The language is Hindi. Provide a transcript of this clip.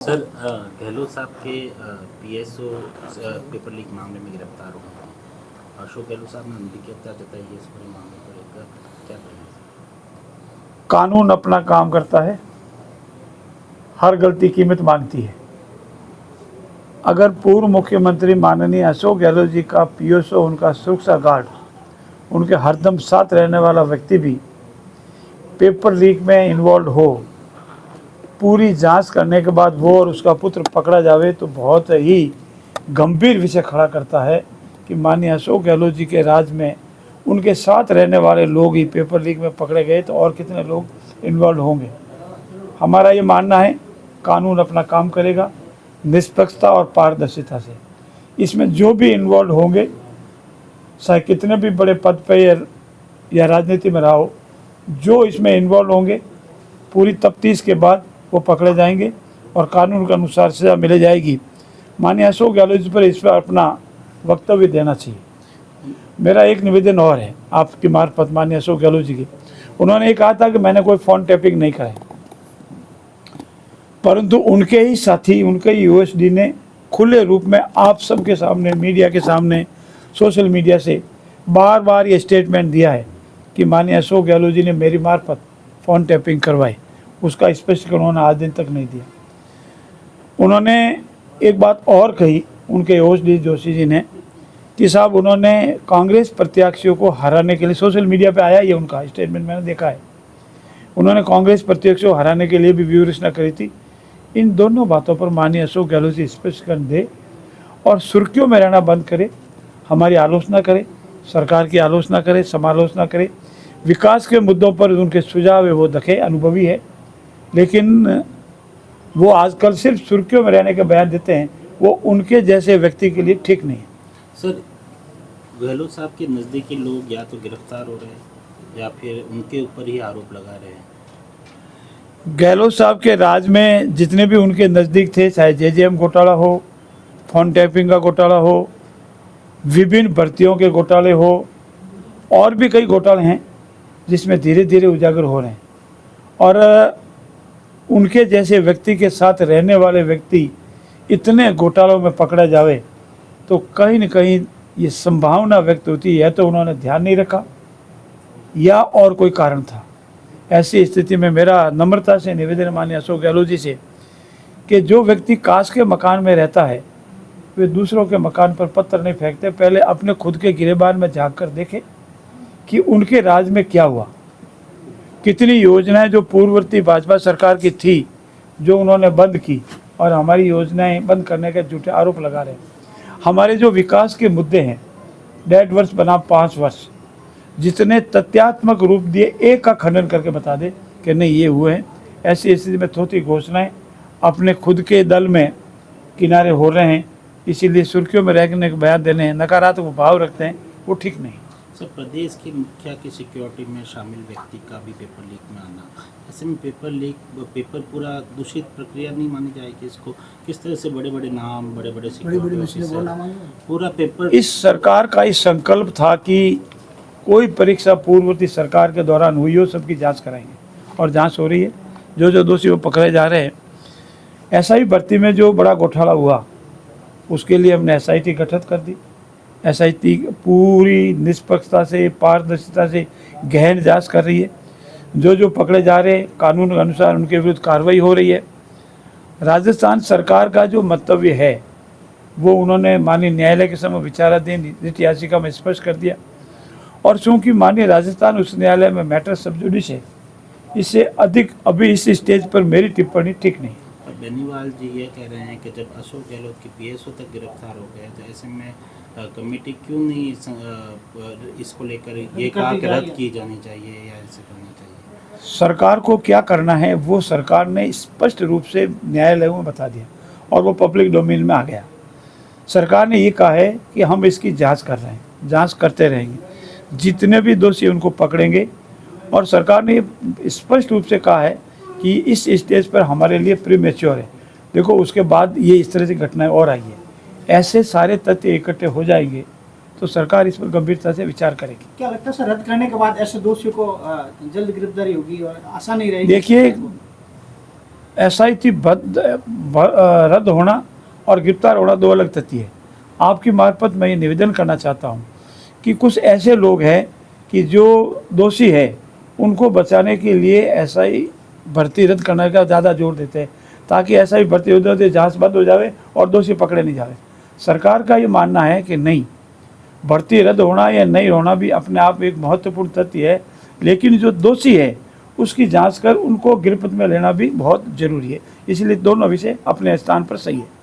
सर गहलोत साहब के पीएसओ पेपर लीक मामले में गिरफ्तार हुए हैं। अशोक गहलोत साहब ने निंदनीयता जताई है इस पूरे मामले को लेकर, क्या कहेंगे? कानून अपना काम करता है, हर गलती कीमत मांगती है। अगर पूर्व मुख्यमंत्री माननीय अशोक गहलोत जी का पीएसओ, उनका सुरक्षा गार्ड, उनके हरदम साथ रहने वाला व्यक्ति भी पेपर लीक में इन्वॉल्व हो, पूरी जांच करने के बाद वो और उसका पुत्र पकड़ा जावे तो बहुत ही गंभीर विषय खड़ा करता है कि माननीय अशोक गहलोत जी के राज में उनके साथ रहने वाले लोग ही पेपर लीक में पकड़े गए तो और कितने लोग इन्वॉल्व होंगे। हमारा ये मानना है कानून अपना काम करेगा निष्पक्षता और पारदर्शिता से। इसमें जो भी इन्वॉल्व होंगे, चाहे कितने भी बड़े पद पे या राजनीति में रहा हो, जो इसमें इन्वॉल्व होंगे पूरी तफ्तीश के बाद वो पकड़े जाएंगे और कानून के अनुसार सजा मिल जाएगी। माननीय अशोक गहलोत जी पर इस पर अपना वक्तव्य देना चाहिए। मेरा एक निवेदन और है आपकी मार्फत माननीय अशोक गहलोत जी की। उन्होंने ये कहा था कि मैंने कोई फ़ोन टैपिंग नहीं करा है, परंतु उनके ही साथी, उनके ही यूएसडी ने खुले रूप में आप सबके सामने, मीडिया के सामने, सोशल मीडिया से बार बार ये स्टेटमेंट दिया है कि माननीय अशोक गहलोत जी ने मेरी मार्फत फ़ोन टैपिंग करवाई। उसका स्पष्टीकरण उन्होंने आज दिन तक नहीं दिया। उन्होंने एक बात और कही, उनके ओएसडी जोशी जी ने, कि साहब उन्होंने कांग्रेस प्रत्याशियों को हराने के लिए, सोशल मीडिया पे आया ये उनका स्टेटमेंट मैंने देखा है, उन्होंने कांग्रेस प्रत्याशियों को हराने के लिए भी व्यूहरचना करी थी। इन दोनों बातों पर माननीय अशोक गहलोत जी स्पष्टीकरण दे और सुर्खियों में रहना बंद करे, हमारी आलोचना करे, सरकार की आलोचना करे, समालोचना करे, विकास के मुद्दों पर उनके सुझाव है वो रखे, अनुभवी है, लेकिन वो आजकल सिर्फ सुर्खियों में रहने के बयान देते हैं, वो उनके जैसे व्यक्ति के लिए ठीक नहीं है। सर गहलोत साहब के नज़दीकी लोग या तो गिरफ्तार हो रहे हैं या फिर उनके ऊपर ही आरोप लगा रहे हैं। गहलोत साहब के राज में जितने भी उनके नज़दीक थे, चाहे जेजेएम घोटाला हो, फोन टैपिंग का घोटाला हो, विभिन्न भर्तियों के घोटाले हो, और भी कई घोटाले हैं जिसमें धीरे धीरे उजागर हो रहे हैं। और उनके जैसे व्यक्ति के साथ रहने वाले व्यक्ति इतने घोटालों में पकड़ा जावे तो कहीं न कहीं ये संभावना व्यक्त होती है तो उन्होंने ध्यान नहीं रखा या और कोई कारण था। ऐसी स्थिति में मेरा नम्रता से निवेदन माननीय अशोक गहलोत जी से कि जो व्यक्ति काश के मकान में रहता है वे दूसरों के मकान पर पत्थर नहीं फेंकते, पहले अपने खुद के गिरेबान में झांक कर देखे कि उनके राज में क्या हुआ। कितनी योजनाएं जो पूर्ववर्ती भाजपा सरकार की थी जो उन्होंने बंद की और हमारी योजनाएं बंद करने के झूठे आरोप लगा रहे हैं। हमारे जो विकास के मुद्दे हैं, 1.5 वर्ष बना 5 वर्ष, जितने तथ्यात्मक रूप दिए एक का खंडन करके बता दे कि नहीं ये हुए हैं। ऐसी स्थिति में थोड़ी घोषणाएं अपने खुद के दल में किनारे हो रहे हैं, इसीलिए सुर्खियों में रहने के बयान देने हैं, नकारात्मक भाव रखते हैं, वो ठीक नहीं। सर प्रदेश के मुखिया की सिक्योरिटी में शामिल व्यक्ति का भी पेपर लीक में आना, ऐसे में पेपर पूरा दूषित प्रक्रिया नहीं मानी जाएगी? इसको किस तरह से बड़े बड़े नाम, बड़े बड़े पूरा पेपर। इस सरकार का इस संकल्प था कि कोई परीक्षा पूर्ववर्ती सरकार के दौरान हुई हो सबकी जांच कराएंगे और जांच हो रही है। जो जो दोषी वो पकड़े जा रहे हैं। एसआई भर्ती में जो बड़ा घोटाला हुआ उसके लिए हमने एसआईटी गठित कर दी। एसआईटी पूरी निष्पक्षता से, पारदर्शिता से गहन जांच कर रही है। जो जो पकड़े जा रहे हैं कानून के अनुसार उनके विरुद्ध कार्रवाई हो रही है। राजस्थान सरकार का जो मंतव्य है वो उन्होंने माननीय न्यायालय के समय विचाराधीन रिट याचिका में स्पष्ट कर दिया। और चूँकि माननीय राजस्थान उच्च न्यायालय में मैटर सब जुडिस है, इससे अधिक अभी इस स्टेज पर मेरी टिप्पणी ठीक नहीं। बेनीवाल जी ये कह रहे हैं कि जब अशोक गहलोत के पीएसओ तक गिरफ्तार हो गए तो ऐसे में कमेटी क्यों नहीं इसको लेकर ये कहा कि रद्द की जानी चाहिए या ऐसे करना चाहिए? सरकार को क्या करना है वो सरकार ने स्पष्ट रूप से न्यायालय में बता दिया और वो पब्लिक डोमेन में आ गया। सरकार ने ये कहा है कि हम इसकी जांच कर रहे हैं, जांच करते रहेंगे, जितने भी दोषी उनको पकड़ेंगे। और सरकार ने स्पष्ट रूप से कहा है कि इस स्टेज पर हमारे लिए प्रीमेच्योर है। देखो उसके बाद ये इस तरह से घटनाएं और आई है, ऐसे सारे तथ्य इकट्ठे हो जाएंगे तो सरकार इस पर गंभीरता से विचार करेगी। क्या लगता है सर, रद्द करने के बाद ऐसे दोषियों को जल्द गिरफ्तारी होगी और आसान नहीं रहेगी? देखिए SIT रद्द होना और गिरफ्तार होना दो अलग तथ्य है। आपकी मार्फत मैं ये निवेदन करना चाहता हूँ कि कुछ ऐसे लोग हैं कि जो दोषी है उनको बचाने के लिए SI भर्ती रद्द करने का ज़्यादा जोर देते हैं, ताकि SI भर्ती होते जांच बंद हो जाए और दोषी पकड़े नहीं जाए। सरकार का ये मानना है कि नहीं, भर्ती रद्द होना या नहीं होना भी अपने आप एक महत्वपूर्ण तथ्य है, लेकिन जो दोषी है उसकी जांच कर उनको गिरफ्त में लेना भी बहुत ज़रूरी है। इसलिए दोनों विषय अपने स्थान पर सही है।